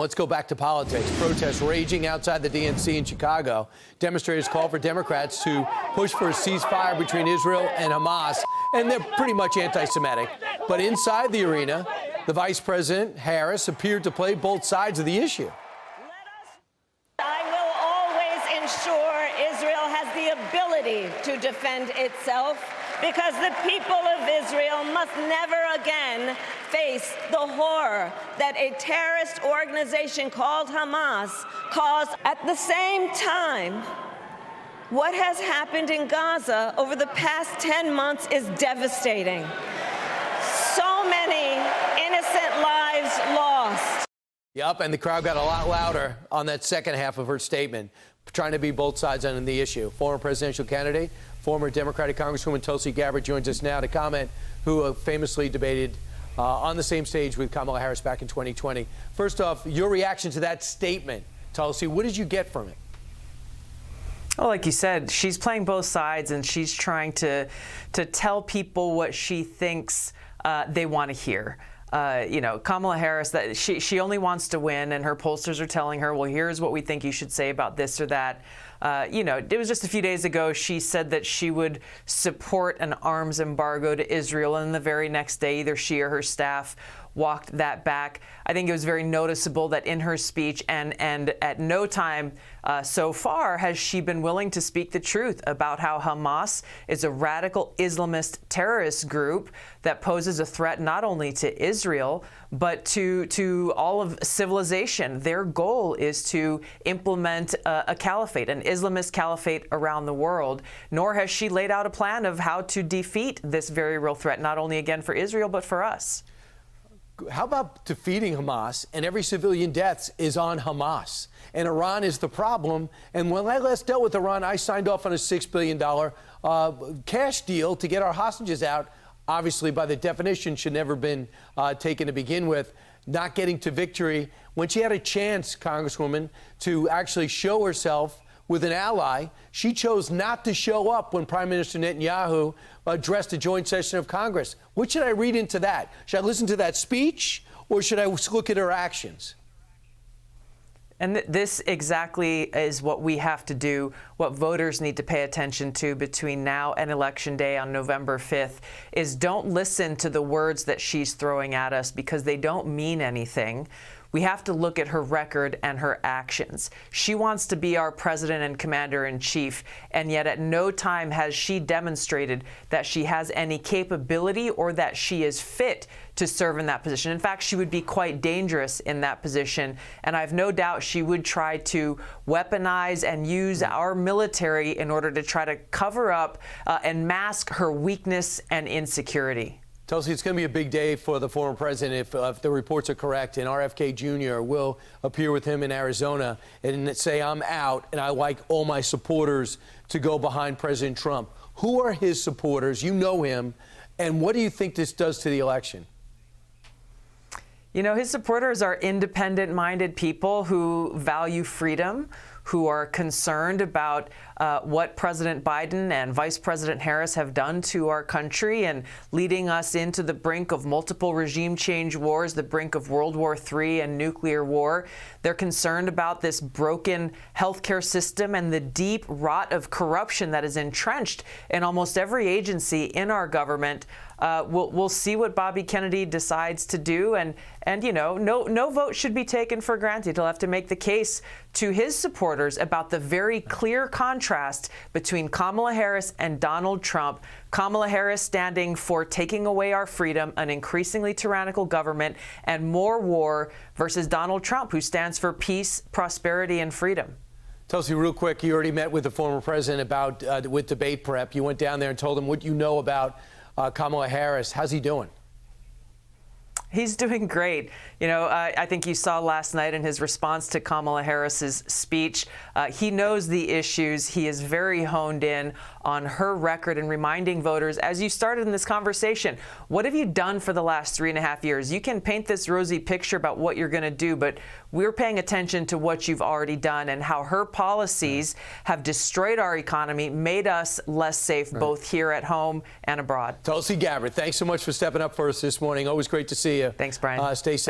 Let's go back to politics. Protests raging outside the DNC in Chicago. Demonstrators call for Democrats to push for a ceasefire between Israel and Hamas, and they're pretty much anti-Semitic. But inside the arena, the Vice President, Harris, appeared to play both sides of the issue. I will always ensure Israel has the ability to defend itself, because the people of Israel must never again face the horror that a terrorist organization called Hamas caused. At the same time, what has happened in Gaza over the past 10 months is devastating. So many innocent lives lost. Yep, and the crowd got a lot louder on that second half of her statement, trying to be both sides on the issue. Former presidential candidate, former Democratic Congresswoman Tulsi Gabbard joins us now to comment, who famously debated on the same stage with Kamala Harris back in 2020. First off, your reaction to that statement, Tulsi, what did you get from it? Well, like you said, she's playing both sides, and she's trying to tell people what she thinks they want to hear. You know, Kamala Harris, that she only wants to win, and her pollsters are telling her, well, here's what we think you should say about this or that. You know, it was just a few days ago she said that she would support an arms embargo to Israel, and the very next day either she or her staff walked that back. I think it was very noticeable that in her speech and at no time so far has she been willing to speak the truth about how Hamas is a radical Islamist terrorist group that poses a threat not only to Israel, but to all of civilization. Their goal is to implement a caliphate, an Islamist caliphate around the world, nor has she laid out a plan of how to defeat this very real threat, not only again for Israel, but for us. How about defeating Hamas, and every civilian death is on Hamas, and Iran is the problem? And when I last dealt with Iran, I signed off on a $6 billion cash deal to get our hostages out. Obviously, by the definition, should never been taken to begin with. Not getting to victory when she had a chance, Congresswoman, to actually show herself with an ally. She chose not to show up when Prime Minister Netanyahu addressed a joint session of Congress. What should I read into that? Should I listen to that speech, or should I look at her actions? And this exactly is what we have to do, what voters need to pay attention to between now and Election Day on November 5th, is don't listen to the words that she's throwing at us, because they don't mean anything. We have to look at her record and her actions. She wants to be our president and commander-in-chief, and yet at no time has she demonstrated that she has any capability or that she is fit to serve in that position. In fact, she would be quite dangerous in that position, and I have no doubt she would try to weaponize and use our military in order to try to cover up and mask her weakness and insecurity. Tulsi, it's going to be a big day for the former president if the reports are correct, and RFK Jr. will appear with him in Arizona and say, I'm out, and I like all my supporters to go behind President Trump. Who are his supporters? You know him. And what do you think this does to the election? You know, his supporters are independent-minded people who value freedom, who are concerned about what President Biden and Vice President Harris have done to our country and leading us into the brink of multiple regime change wars, the brink of World War III and nuclear war. They're concerned about this broken healthcare system and the deep rot of corruption that is entrenched in almost every agency in our government. We'll see what Bobby Kennedy decides to do, and you know, no vote should be taken for granted. He'll have to make the case to his supporters about the very clear contrast between Kamala Harris and Donald Trump. Kamala Harris standing for taking away our freedom, an increasingly tyrannical government, and more war, versus Donald Trump, who stands for peace, prosperity, and freedom. Tulsi, real quick, you already met with the former president about with debate prep. You went down there and told him what you know about Kamala Harris. How's he doing? He's doing great. You know, I think you saw last night in his response to Kamala Harris's speech, he knows the issues. He is very honed in on her record and reminding voters, as you started in this conversation, what have you done for the last 3.5 years? You can paint this rosy picture about what you're going to do, but we're paying attention to what you've already done and how her policies have destroyed our economy, made us less safe, both here at home and abroad. Tulsi Gabbard, thanks so much for stepping up for us this morning. Always great to see you. Thanks, Brian. Stay safe.